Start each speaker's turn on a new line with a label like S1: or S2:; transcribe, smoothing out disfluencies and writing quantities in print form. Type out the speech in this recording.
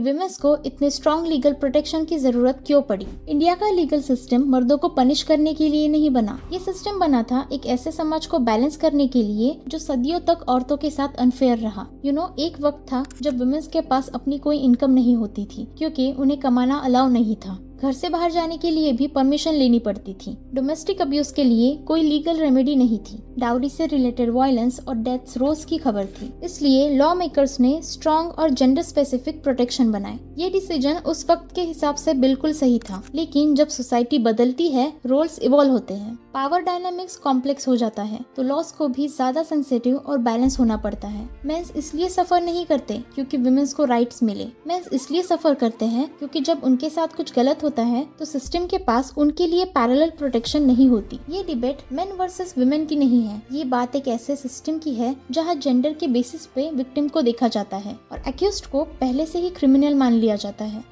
S1: Women's को इतने strong legal protection की जरूरत क्यों पड़ी? इंडिया का लीगल सिस्टम मर्दों को पनिश करने के लिए नहीं बना। ये सिस्टम बना था एक ऐसे समाज को बैलेंस करने के लिए जो सदियों तक औरतों के साथ अनफेयर रहा। एक वक्त था जब विमेंस के पास अपनी कोई इनकम नहीं होती थी क्योंकि उन्हें कमाना अलाउ नहीं था। घर से बाहर जाने के लिए भी परमिशन लेनी पड़ती थी। डोमेस्टिक अब्यूज के लिए कोई लीगल रेमेडी नहीं थी। डाउरी से रिलेटेड वायलेंस और डेथ्स रोज की खबर थी। इसलिए लॉ मेकर्स ने स्ट्रॉन्ग और जेंडर स्पेसिफिक प्रोटेक्शन बनाए। ये डिसीजन उस वक्त के हिसाब से बिल्कुल सही था, लेकिन जब सोसाइटी बदलती है, रोल्स इवॉल्व होते हैं, पावर डायनामिक्स कॉम्प्लेक्स हो जाता है, तो लॉस को भी ज्यादा सेंसिटिव और बैलेंस होना पड़ता है। मेंस इसलिए सफर नहीं करते क्योंकि विमेंस को राइट्स मिले। मेंस इसलिए सफर करते हैं क्योंकि जब उनके साथ कुछ गलत होता है तो सिस्टम के पास उनके लिए पैरेलल प्रोटेक्शन नहीं होती। ये डिबेट मेन वर्सेस विमेन की नहीं है। ये बात एक ऐसे सिस्टम की है जहाँ जेंडर के बेसिस पे विक्टिम को देखा जाता है और एक्यूज्ड को पहले से ही क्रिमिनल मान लिया जाता है।